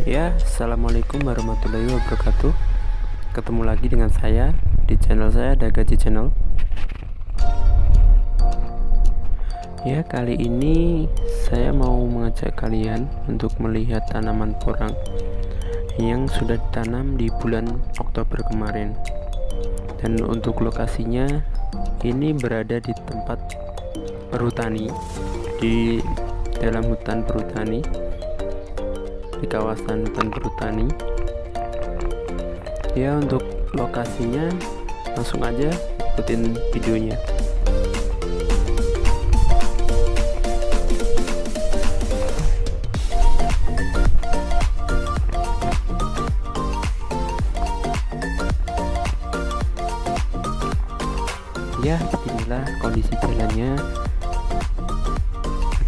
Ya, assalamualaikum warahmatullahi wabarakatuh. Ketemu lagi dengan saya di channel saya Dagaji Channel. Ya, kali ini saya mau mengajak kalian untuk melihat tanaman porang yang sudah ditanam di bulan Oktober kemarin. Dan untuk lokasinya ini berada di tempat perhutani, di dalam hutan perhutani, di kawasan hutan perhutani. Ya, untuk lokasinya langsung aja ikutin videonya. Ya, beginilah kondisi jalannya.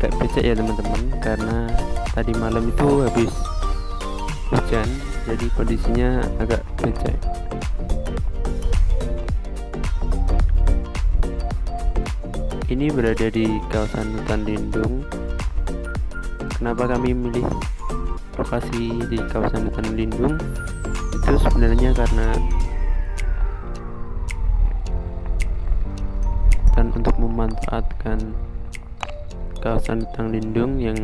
Agak becek ya teman-teman, karena tadi malam itu habis hujan, jadi kondisinya agak becek. Ini berada di kawasan hutan lindung. Kenapa kami milih lokasi di kawasan hutan lindung? Itu sebenarnya karena untuk memanfaatkan kawasan hutan lindung yang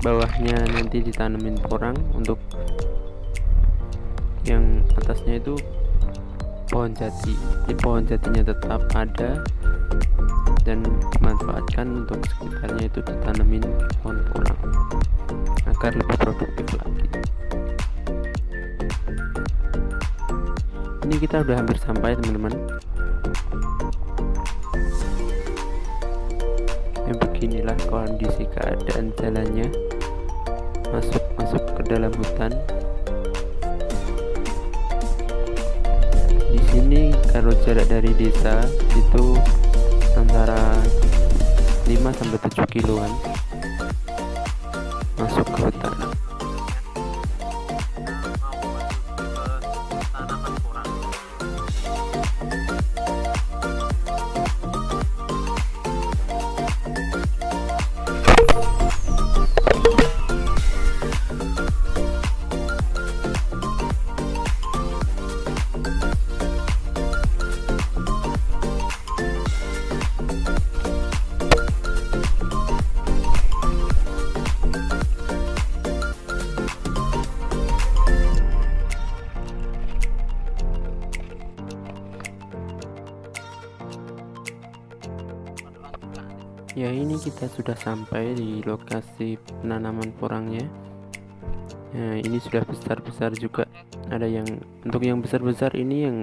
bawahnya nanti ditanemin porang, untuk yang atasnya itu pohon jati. Jadi pohon jatinya tetap ada dan dimanfaatkan untuk sekitarnya itu ditanemin pohon porang agar lebih produktif lagi. Ini kita udah hampir sampai teman-teman. Beginilah kondisi keadaan jalannya, masuk ke dalam hutan. Di sini kalau jarak dari desa itu antara 5-7 kiloan masuk ke hutan. Ya, ini kita sudah sampai di lokasi penanaman porangnya. Nah, ini sudah besar-besar juga. Ada yang untuk yang besar-besar ini yang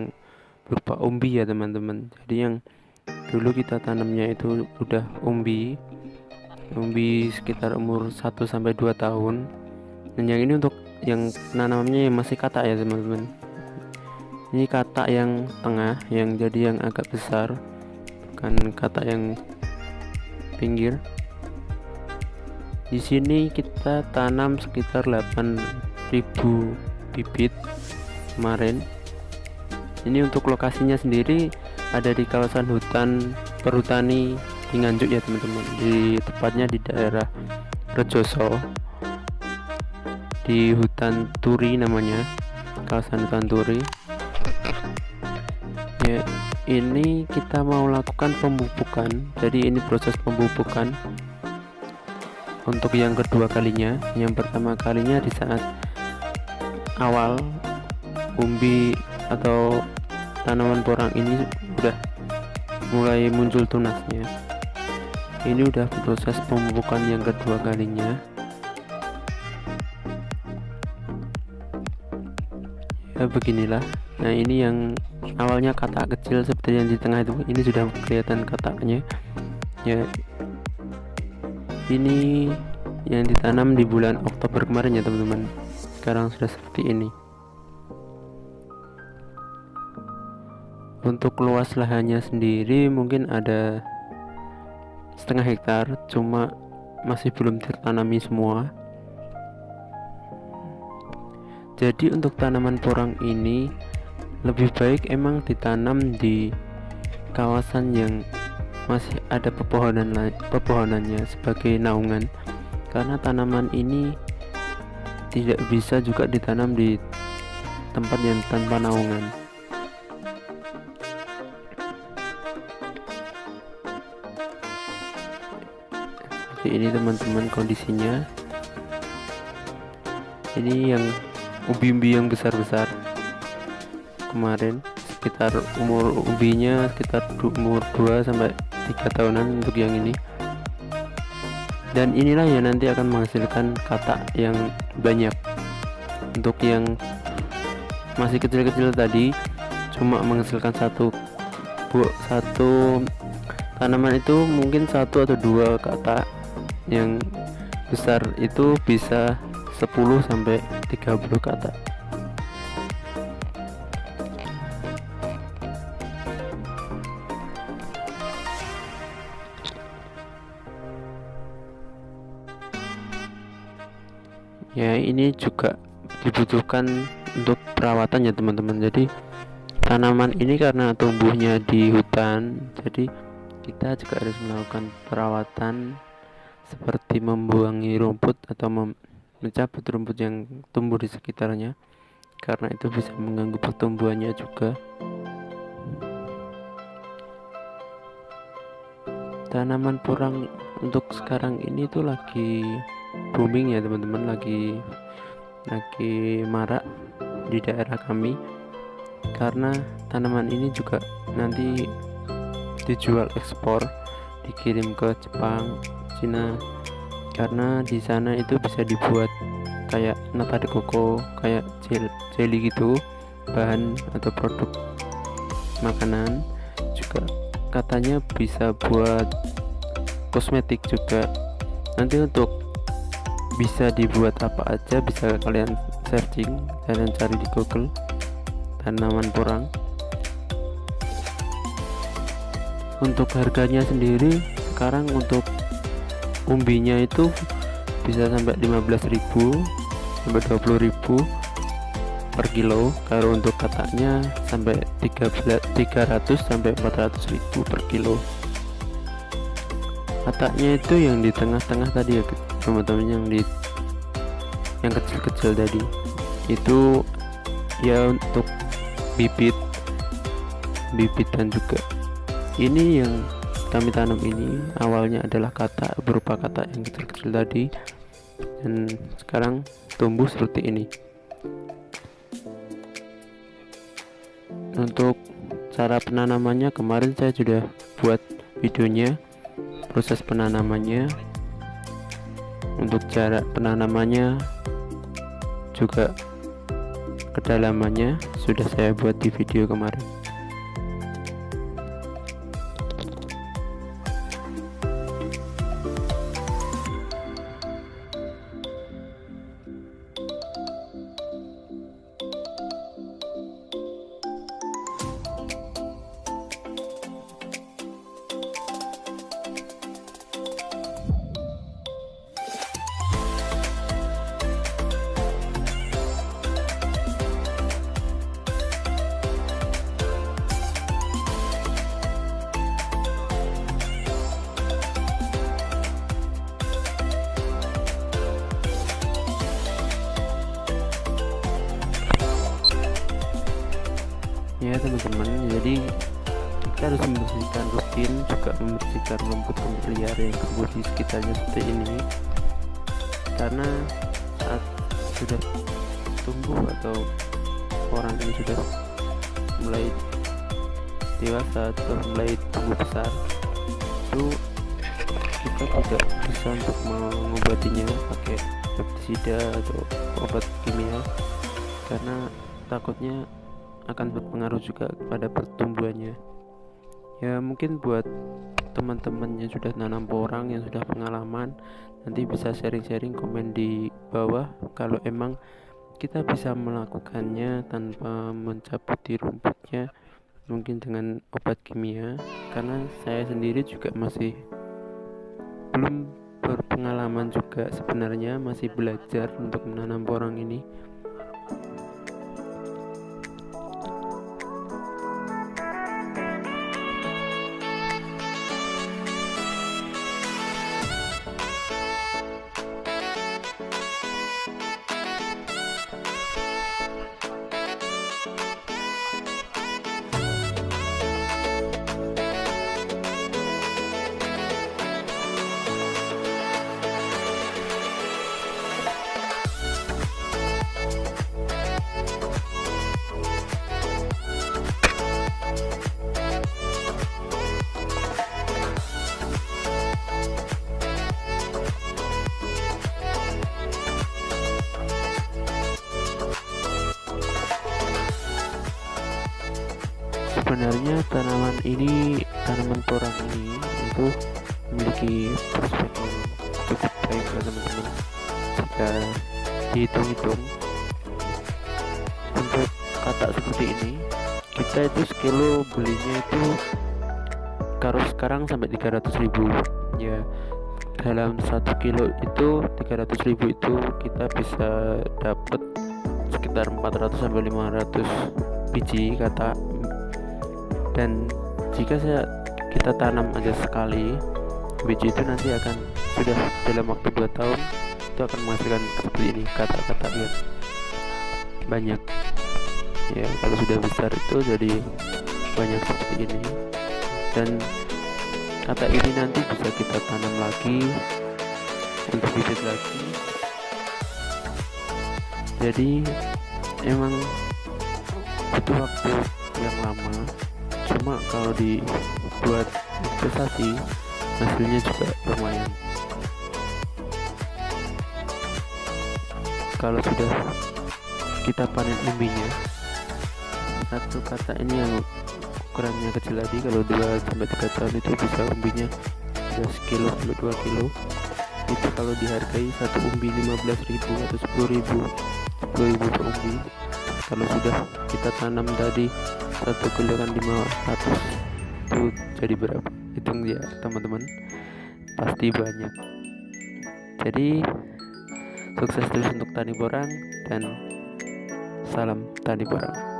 berupa umbi ya teman-teman. Jadi yang dulu kita tanamnya itu udah umbi sekitar umur 1-2 tahun. Dan yang ini untuk yang penanamannya yang masih katak ya teman-teman. Ini katak yang tengah, yang jadi yang agak besar, bukan katak yang pinggir. Di sini kita tanam sekitar 8.000 bibit kemarin. Ini untuk lokasinya sendiri ada di kawasan hutan perhutani di Nganjuk ya teman-teman. Di tepatnya di daerah Rejoso, di hutan Turi namanya, kawasan hutan Turi. Ya, ini kita mau lakukan pemupukan. Jadi ini proses pemupukan untuk yang kedua kalinya. Yang pertama kalinya di saat awal umbi atau tanaman porang ini udah mulai muncul tunasnya. Ini udah proses pemupukan yang kedua kalinya. Ya, beginilah. Nah, ini yang awalnya katak kecil seperti yang di tengah itu, ini sudah kelihatan kataknya ya. Ini yang ditanam di bulan Oktober kemarin ya teman-teman. Sekarang sudah seperti ini. Untuk luas lahannya sendiri mungkin ada setengah hektar, cuma masih belum tertanami semua. Jadi untuk tanaman porang ini lebih baik emang ditanam di kawasan yang masih ada pepohonannya sebagai naungan, karena tanaman ini tidak bisa juga ditanam di tempat yang tanpa naungan. Seperti ini teman-teman kondisinya. Ini yang umbi-umbi yang besar-besar kemarin, sekitar umur umbinya sekitar umur 2 sampai 3 tahunan untuk yang ini. Dan inilah yang nanti akan menghasilkan katak yang banyak. Untuk yang masih kecil-kecil tadi cuma menghasilkan satu tanaman itu mungkin 1 atau 2 katak. Yang besar itu bisa 10 sampai 30 katak. Ya, ini juga dibutuhkan untuk perawatan ya teman-teman. Jadi tanaman ini karena tumbuhnya di hutan, jadi kita juga harus melakukan perawatan seperti membuangi rumput atau mencabut rumput yang tumbuh di sekitarnya, karena itu bisa mengganggu pertumbuhannya juga. Tanaman porang untuk sekarang ini tuh lagi booming ya teman-teman, lagi marak di daerah kami, karena tanaman ini juga nanti dijual ekspor, dikirim ke Jepang, Cina, karena di sana itu bisa dibuat kayak nata de coco, kayak jelly gitu, bahan atau produk makanan. Juga katanya bisa buat kosmetik juga. Nanti untuk bisa dibuat apa aja bisa kalian searching, kalian cari di Google tanaman porang. Untuk harganya sendiri sekarang untuk umbinya itu bisa sampai 15.000 sampai 20.000 per kilo. Kalau untuk kataknya sampai 300 sampai 400.000 per kilo. Kataknya itu yang di tengah-tengah tadi ya teman-teman, yang kecil-kecil tadi itu ya untuk bibitan juga. Ini yang kami tanam ini awalnya adalah katak, berupa katak yang kecil-kecil tadi, dan sekarang tumbuh seperti ini. Untuk cara penanamannya kemarin saya sudah buat videonya, proses penanamannya. Untuk jarak penanamannya juga kedalamannya sudah saya buat di video kemarin. Ya teman-teman, jadi kita harus membersihkan rutin, juga membersihkan rumput-rumput liar yang tumbuh di sekitarnya seperti ini, karena saat sudah tumbuh atau orang ini sudah mulai dewasa atau mulai tumbuh besar, itu kita tidak bisa untuk mengobatinya pakai pestisida atau obat kimia, karena takutnya akan berpengaruh juga kepada pertumbuhannya. Ya mungkin buat teman-teman yang sudah nanam porang, yang sudah pengalaman, nanti bisa sharing-sharing, komen di bawah kalau emang kita bisa melakukannya tanpa mencabuti rumputnya, mungkin dengan obat kimia, karena saya sendiri juga masih belum berpengalaman juga sebenarnya, masih belajar untuk menanam porang ini. sebenarnya tanaman porang ini itu memiliki prospek yang cukup baik ya teman-teman. Jika dihitung-hitung untuk katak seperti ini, kita itu sekilo belinya itu kalau sekarang sampai 300.000 ya. Dalam 1 kilo itu 300.000 itu kita bisa dapat sekitar 400 sampai 500 biji katak. Dan jika kita tanam aja sekali, biji itu nanti akan sudah dalam waktu 2 tahun itu akan menghasilkan seperti ini, katak-katak yang banyak ya. Kalau sudah besar itu jadi banyak seperti ini, dan katak ini nanti bisa kita tanam lagi untuk bibit lagi. Jadi emang butuh waktu yang lama, cuma kalau dibuat investasi hasilnya juga lumayan. Kalau sudah kita panen umbinya, satu katak ini yang ukurannya kecil tadi, kalau 2 sampai 3 tahun itu bisa umbinya sudah sekilo sampai 2 kilo. Itu kalau dihargai satu umbi 15.000 atau 10.000 per umbi. Kalau sudah kita tanam tadi 1 kilo kan 500, itu jadi berapa? Hitung ya teman-teman, pasti banyak. Jadi sukses terus untuk tani porang, dan salam tani porang.